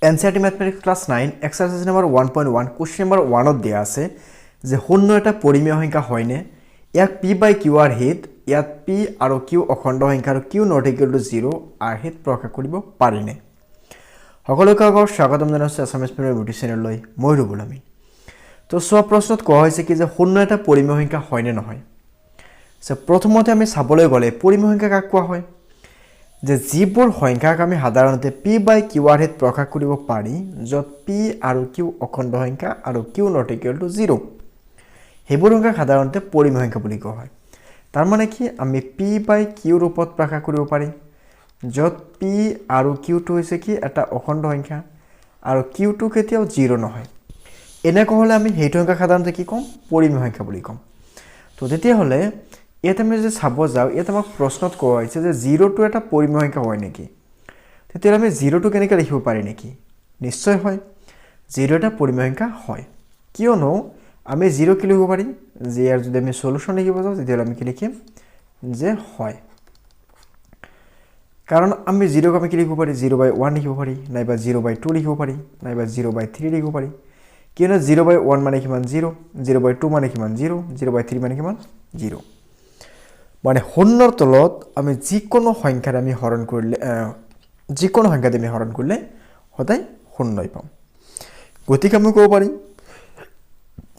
এনসিইআৰটি mathematics class 9 exercise number 1.1 question number 1 ত দিয়া আছে যে শূন্য এটা পৰিমেয় সংখ্যা হয়নে ইয়াক p বাই q আৰ হিত ইয়াত p আৰু q অখণ্ড সংখ্যা আৰু q not equal to 0 R হিত প্ৰকাশ কৰিব পাৰিনে সকলোকে স্বাগতম জনাইছো আসামিজ মিডিয়াম ইউটিউব চেনেললৈ মই ৰবুল আমি তো সব প্ৰশ্নত কোৱা হৈছে কি যে শূন্য এটা পৰিমেয় সংখ্যা হয়নে নহয় সো প্ৰথমতে আমি চাবলৈ গলে পৰিমেয় সংখ্যা কাক কোৱা হয় যে যিবোৰ সংখ্যাক আমি সাধাৰণতে p বাই q আৰ হিত প্ৰকাশ কৰিব পাৰি যত p আৰু q অখণ্ড সংখ্যা আৰু q নট ইকুৱেল টু 0 হেবোৰ সংখ্যা সাধাৰণতে পৰিমেয় সংখ্যা বুলি কোৱা হয় তাৰ মানে কি আমি p বাই q ৰূপত প্ৰকাশ কৰিব পাৰি যত p আৰু q টো হৈছে কি এটা অখণ্ড সংখ্যা আৰু q টো কেতিয়াও 0 নহয় এনে কহলে আমি হেইটো সংখ্যা সাধাৰণতে কি কম পৰিমেয় সংখ্যা বুলি কম তো তেতিয়া হলে এটা আমি যে চাব যাও এটা আমাক প্ৰশ্নত কোৱা হৈছে যে 0 টো এটা পৰিমেয় সংখ্যা হয় নেকি তেতিয়া আমি 0 টো কেনেকৈ লিখিব পাৰি নেকি নিশ্চয় হয় 0 এটা পৰিমেয় সংখ্যা হয় কিয়নো আমি 0 কি লিখিব পাৰি যে ইয়াৰ যদি আমি সলিউশন লিখিব যাও তেতিয়া আমি কি লিখিম যে হয় কারণ আমি 0 ক আমি কি লিখিব পারি 0 বাই 1 লিখিব পারি নাইবা 0 বাই 2 লিখিব পারি নাইবা 0 বাই 3 লিখিব পারি কিয়নো 0 বাই 1 মানে কিমান 0 0 বাই 2 মানে কিমান 0 0 বাই 3 মানে কিমান 0 মানে শূন্যৰ তলত আমি যিকোনো সংখ্যাৰ আমি হৰণ কৰিলে যিকোনো সংখ্যা আমি হৰণ কৰিলে সদায় শূন্যই পাম গতিকে আমি ক'ব পাৰি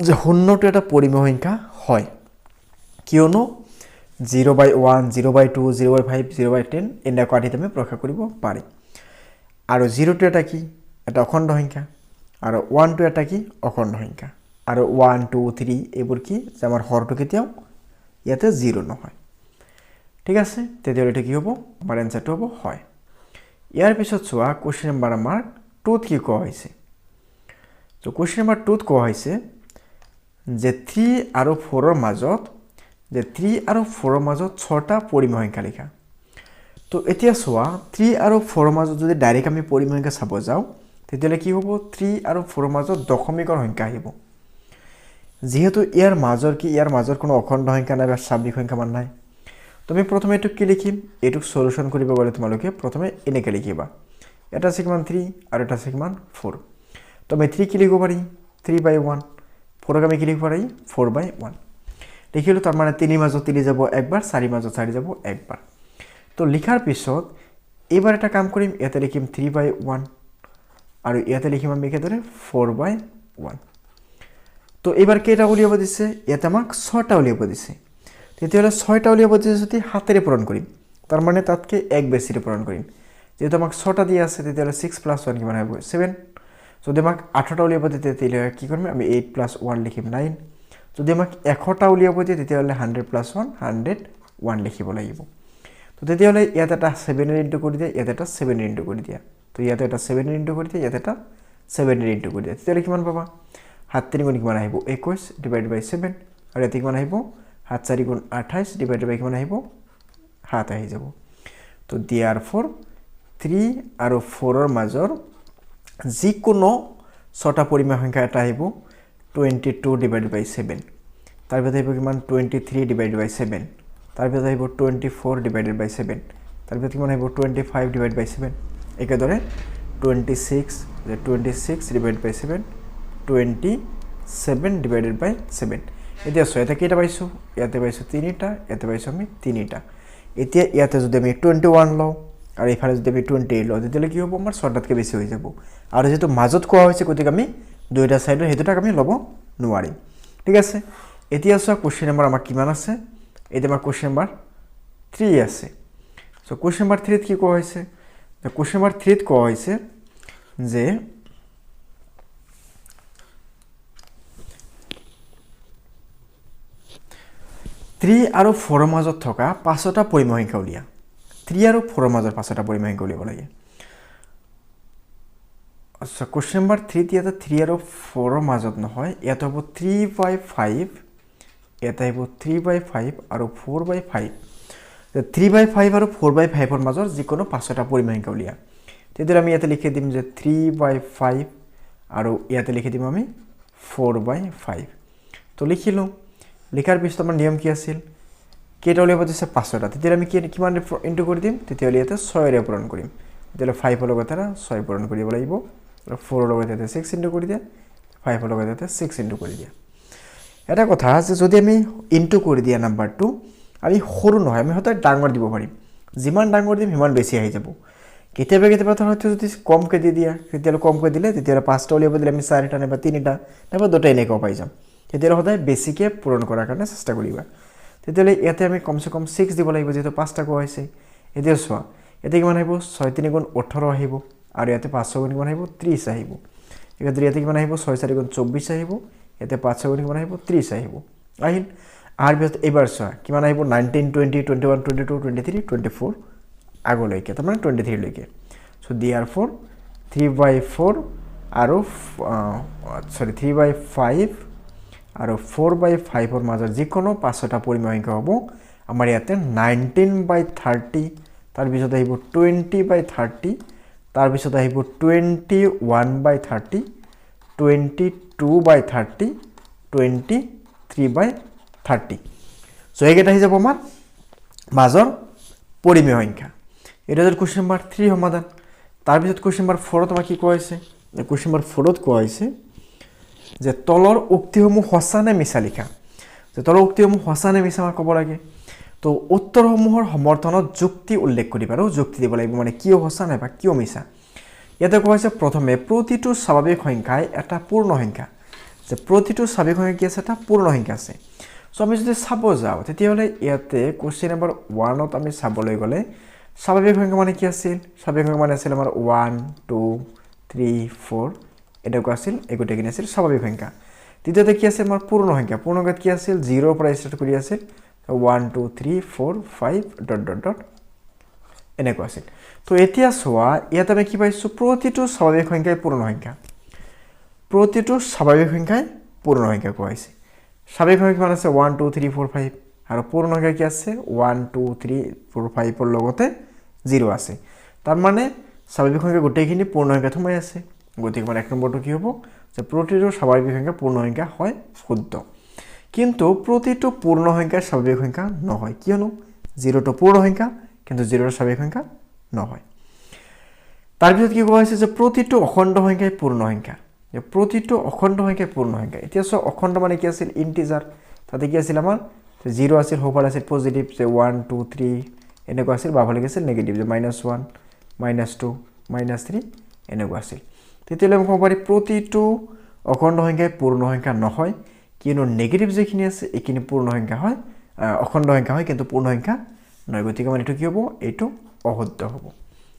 যে শূন্যটো এটা পৰিমেয় সংখ্যা হয় কিয়নো 0 by 1 0 by 2 0 by 5 0 by 10 এনে কোৱাটিত আমি প্ৰকাশ কৰিব পাৰি আৰু 0 টো এটা কি এটা অখণ্ড সংখ্যা আৰু 1 টো এটা কি অখণ্ড সংখ্যা আৰু 1 2 3 এবোৰ কি যে আমাৰ হৰটো কেতিয়াও ইয়াতে 0 নহয় ঠিক আছে তেতিয়াহ'লে এটা কি হ'ব আমাৰ এনসাৰটো হ'ব হয় ইয়াৰ পিছত চোৱা কোশ্চেন নম্বৰ আমাৰ 2 ত কি কোৱা হৈছে তো কোশ্চেন নম্বৰ 2 ত কোৱা হৈছে যে 3 আৰু 4 ৰ মাজত যে 3 আৰু 4 ৰ মাজত 6টা পৰিমেয় সংখ্যা লিখা তো এতিয়া চোৱা 3 আৰু 4 ৰ মাজত যদি ডাইৰেক্ট আমি পৰিমেয় সংখ্যা চাব যাও তেতিয়ালে কি হ'ব 3 আৰু 4 ৰ মাজত দশমিকৰ সংখ্যা আহিব যেহেতু ইয়াৰ মাজৰ কোনো অখণ্ড সংখ্যা নাই বা স্বাভাৱিক সংখ্যা মান নাই তুমি প্ৰথমে এটো কি লিখিম এটো সলিউশন কৰিব গলে তোমালোকে প্ৰথমে এনেকে লিখিবা এটা আছে কিমান 3 আৰু এটা আছে কিমান 4 তো আমি 3 কি লিখিব পাৰি 3 by 1 4 আমি কি লিখিব পাৰি 4 by 1 লিখিলো তার মানে 3 মাজত 3 যাব একবার 4 মাজত 4 যাব একবার তো লিখাৰ পিছত এবাৰ এটা কাম কৰিম ইয়াতে লিখিম 3 by 1 আৰু ইয়াতে লিখিম আমি কি ধৰে 4 by 1 তো এবাৰ কেটা উলিয়াব দিছে ইয়াতে আমাক 6টা উলিয়াব দিছে তেতিয়ালে 6টা উলিয়াব দিছে যদি হাতেৰে পূৰণ কৰিম তাৰ মানে তাতকে এক বেছিৰে পূৰণ কৰিম যেহেতু আমাক 6টা দিয়া আছে তেতিয়ালে 6 + 1 কিমান হ'ব 7 যদি আমাক 8টা উলিয়াব দিতে তেতিয়ালে কি কৰিম আমি 8 + 1 লিখিম 9 যদি আমাক 100টা উলিয়াব দিয়ে তেতিয়ালে 100 + 1 101 লিখিব লাগিব তো তেতিয়ালে ইয়াতে এটা 7 ইনটু কৰি দিয়া ইয়াতে এটা 7 ইনটু কৰি দিয়া তো ইয়াতে এটা 7 ইনটু কৰি দিয়া ইয়াতে এটা 7 ইনটু কৰি দিয়া তেতিয়ালে কিমান পাবা 7 3 গুণ কিমান আহিব 21 ডিভাইডেড বাই 7 আৰু ইয়াতে কিমান আহিব 7 4 গুণ 28 ডিভাইডেড বাই কিমান আহিব 7 আহি যাব তো therefore 3 আৰু 4 ৰ মাজৰ যিকোনো 6টা পৰিমেয় সংখ্যা এটা আহিব 22 divided by 7 তার ভিতরে আহিব কিমান 23 divided by 7 তার ভিতরে আহিব 24 divided by 7 তার ভিতরে কিমান আহিব 25 divided by 7 একেদৰে 26 divided by 7 27 divided by 7 এতিয়া সো এটা কেটা পাইছো ইয়াতে পাইছো 3টা ইয়াতে পাইছো আমি 3টা এতিয়া ইয়াতে যদি আমি 21 লও আর এফালে যদি আমি 28 লও তেতিয়ালে কি হ'ব আমাৰ 6টাতকে বেছি হৈ যাব আৰু যেটো মাজত কোৱা হৈছে গতিকে আমি দুইটা সাইডৰ হেতুটাক আমি লব নোৱাৰিম ঠিক আছে এতিয়া সো কোশ্চেন নম্বৰ আমাৰ কিমান আছে এটা আমাৰ কোশ্চেন নম্বৰ 3 আছে সো কোশ্চেন নম্বৰ 3 ত কি কোৱা হৈছে the কোশ্চেন নম্বৰ 3 ত কোৱা হৈছে যে 3 আৰু 4 ৰ মাজত থকা 5টা পৰিমেয় সংখ্যা উলিয়া 3 আৰু 4 ৰ মাজৰ 5টা পৰিমেয় সংখ্যা উলিয়াব লাগে আচ্ছা কোশ্চেন নম্বৰ 3 তিয়াতে 3 আৰু 4 ৰ মাজত নহয় এটা হ'ব 3 by 5 এটা হ'ব 3 by 5 আৰু 4 by 5 তো 3 by 5 আৰু 4 by 5 ৰ মাজৰ যিকোনো 5টা পৰিমেয় সংখ্যা উলিয়া তেতিয়া আমি ইয়াতে লিখি দিম যে 3 by 5 আৰু ইয়াতে লিখি দিম আমি 4 by 5 তো লিখিলো লিখাৰ পিছত আমাৰ নিয়ম কি আছিল কেটা উলিয়াব দিছে 5টা তেতিয়া আমি কিমান ইনটু কৰি দিম তেতিয়া ইয়াতে 6 ৰে পূৰণ কৰিম তেতিয়ালে 5 ৰ লগত 6 পূৰণ কৰিব লাগিব 4 লগত ইয়াতে 6 ইনটু কৰি দিয়া 5 লগত ইয়াতে 6 ইনটু কৰি দিয়া এটা কথা আছে যদি আমি ইনটু কৰি দিয়া নাম্বাৰটো আমি সৰু নহয় আমি হয়তো ডাঙৰ দিব পাৰিম যিমান ডাঙৰ দিম সিমান বেছি আহি যাব কেতিয়াবা কেতিয়াবা হয়তো যদি কমকে দি দিয়া তেতিয়ালে কমকে দিলে তেতিয়ালে 5টা উলিয়াব দিলে আমি 4টা নাইবা 3টা নাইবা 2টা এনেকৈ পাই যাম তেতিয়ালে সদায় বেছিকে পূৰণ কৰাৰ কাৰণে চেষ্টা কৰিবা তেতিয়ালে ইয়াতে আমি কমসে কম 6 দিব লাগিব যেটো 5টা কোৱা হৈছে এতিয়া চোৱা এতে কিমান আহিব 6 3 গুণ 18 আহিব আৰু ইয়াতে 5 গুণ কিমান আহিব 30 আহিব এখানে ইয়াতে কিমান আহিব 6 4 গুণ 24 আহিব ইয়াতে 5 গুণ কিমান আহিব 30 আহিব আহিল আর বিত এবাৰ চোৱা কিমান আহিব 19 20 21 22 23 24 আগলৈকে তাৰ মানে 23 লৈকে সো therefore 3/4 আৰু সৰি 3/5 আৰু 4/5 ৰ মাজৰ যিকোনো পাঁচটা পৰিমেয় সংখ্যা হ'ব আমাৰ ইয়াতে 19/30 তাৰ পিছত আহিব 20/30 তাৰ পিছত আহিব 21/30 22/30 23/30 সো এইকেইটা আহি যাব আমাৰ মাজৰ পৰিমেয় সংখ্যা এটা হল কোশ্চেন নাম্বাৰ 3 সমাধান তাৰ পিছত কোশ্চেন নাম্বাৰ 4 ত কি কোৱা হৈছে কোশ্চেন নাম্বাৰ 4 ত কোৱা হৈছে যে তলৰ উক্তিসমূহ সঁচা নে মিছা লিখা যে তলৰ উক্তিসমূহ সঁচা নে মিছা ক'ব লাগে তো উত্তৰসমূহৰ সমৰ্থনত যুক্তি উল্লেখ কৰিবা আৰু যুক্তি দিব লাগিব মানে কিয় সঁচা নাই বা কিয় মিছা ইয়াতে কোৱা হৈছে প্ৰথমে প্ৰতিটো স্বাভাৱিক সংখ্যাই এটা পূৰ্ণ সংখ্যা যে প্ৰতিটো স্বাভাৱিক সংখ্যা কি আছে এটা পূৰ্ণ সংখ্যা আছে সো আমি যদি চাব যাও তেতিয়াহলে ইয়াতে কোশ্চেন নাম্বার 1 ত আমি চাবলৈ গলে স্বাভাৱিক সংখ্যা মানে কি আছিল স্বাভাৱিক সংখ্যা মানে আছিল আমাৰ 1 2 3 4 এটা কো আছিল এগুটে কিনে আছিল স্বাভাৱিক সংখ্যা দ্বিতীয়তে কি আছে আমাৰ পূৰ্ণ সংখ্যা পূৰ্ণ সংখ্যা কি আছিল 0 পৰা স্টাৰ্ট কৰি আছিল 1 2 3 4 5 ডট ডট ডট এনে কো আছিল তো এতিয়া সোয়া ইয়াতে আমি কি পাইছো প্ৰতিটো স্বাভাৱিক সংখ্যাই পূৰ্ণ সংখ্যা প্ৰতিটো স্বাভাৱিক সংখ্যাই পূৰ্ণ সংখ্যা কোৱা হৈছে স্বাভাৱিক সংখ্যা কিমান আছে 1 2 3 4 5 আৰু পূৰ্ণ সংখ্যা কি আছে 1 2 3 4 5 ৰ লগতে 0 আছে তাৰ মানে স্বাভাৱিক সংখ্যা গোটেইখিনি পূৰ্ণ সংখ্যা থমাই আছে গতিকে মানে এক নম্বৰটো কি হ'ব যে প্ৰতিটো স্বাভাৱিক সংখ্যা পূৰ্ণ সংখ্যা হয় শুদ্ধ কিন্তু প্ৰতিটো পূৰ্ণ সংখ্যা স্বাভাৱিক সংখ্যা নহয় কিয়নো 0 টো পূৰ্ণ সংখ্যা কিন্তু 0 ৰ স্বাভাৱিক সংখ্যা নহয় তাৰ পিছত কি কোৱা হৈছে যে প্ৰতিটো অখণ্ড সংখ্যাই পূৰ্ণ সংখ্যা যে প্ৰতিটো অখণ্ড সংখ্যাই পূৰ্ণ সংখ্যা এতিয়া সো অখণ্ড মানে কি আছিল ইন্টিজাৰ তাতে কি আছিল আমাৰ 0 আছিল হোপাল আছিল পজিটিভ যে 1 2 3 এনেকুৱা আছিল বাভালে আছিল নেগেটিভ যে -1 -2 -3 এনেকুৱা আছিল তেতিয়ালে আমি ক'ব পাৰি প্ৰতিটো অখণ্ড সংখ্যাই পূৰ্ণ সংখ্যা নহয় কিনো নেগেটিভ যেখিনি আছে এখিনি পূৰ্ণ সংখ্যা হয় অখণ্ড সংখ্যা হয় কিন্তু পূৰ্ণ সংখ্যা নহয় গতিকে মানে এটো কি হ'ব এটো অশুদ্ধ হ'ব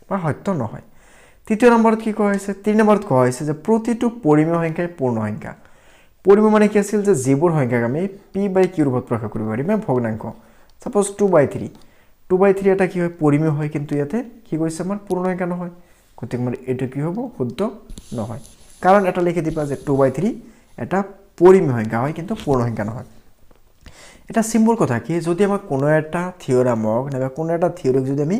বা সত্য নহয় তৃতীয় নম্বৰত কি কোৱা হৈছে 3 নম্বৰত কোৱা হৈছে যে প্ৰতিটো পৰিমেয় সংখ্যাই পূৰ্ণ সংখ্যা পৰিমেয় মানে কি আছিল যে যিবোৰ সংখ্যাক আমি p/q ৰূপত প্ৰকাশ কৰিব পাৰিম ভগ্নাংক সাপোজ 2/3 এটা কি হয় পৰিমেয় হয় কিন্তু ইয়াতে কি কৈছে আমাৰ পূৰ্ণ সংখ্যা নহয় গতিকে মানে এটো কি হ'ব শুদ্ধ নহয় কাৰণ এটা লিখি দিবা যে 2/3 এটা পৰিমেয় সংখ্যা হয় কিন্তু পূৰ্ণ সংখ্যা নহয় এটা সিম্পল কথা কি যদি আমাৰ কোনো এটা থিওৰামক নাইবা কোনো এটা থিওৰিক যদি আমি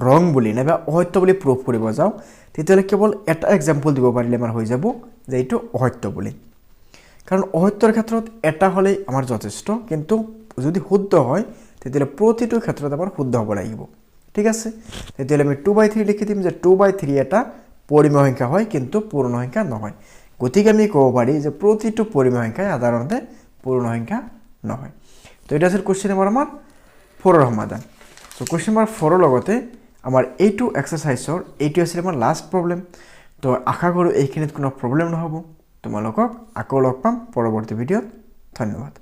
ৰং বুলি নাইবা অসত্য বুলি প্ৰুফ কৰিব যাও তেতিয়ালে কেৱল এটা এক্সাম্পল দিব পাৰিলে আমাৰ হৈ যাব যে এটো অসত্য বুলি কাৰণ অসত্যৰ ক্ষেত্ৰত এটা হলেই আমাৰ যথেষ্ট কিন্তু যদি শুদ্ধ হয় তেতিয়ালে প্ৰতিটো ক্ষেত্ৰত আমাৰ শুদ্ধ হ'ব লাগিব ঠিক আছে তেতিয়ালে আমি 2/3 লিখি দিম যে 2/3 এটা পৰিমেয় সংখ্যা হয় কিন্তু পূৰ্ণ সংখ্যা নহয় গতিকে আমি ক'ব পাৰি যে প্ৰতিটো পৰিমেয় সংখ্যা সাধাৰণতে পূৰ্ণ সংখ্যা নহয় তো এটা আছিল কোশ্চেন নাম্বাৰ আমাৰ 4 ৰ সমাধান তো কোশ্চেন নাম্বাৰ 4 ৰ লগতে আমাৰ এইটো এক্সাৰসাইজৰ এইটো আছিল আমাৰ লাষ্ট প্ৰবলেম তো আশা কৰো এইখিনিত কোনো প্ৰবলেম নহব তোমালোকক আকৌ লগ পাম পৰৱৰ্তী ভিডিঅ'ত ধন্যবাদ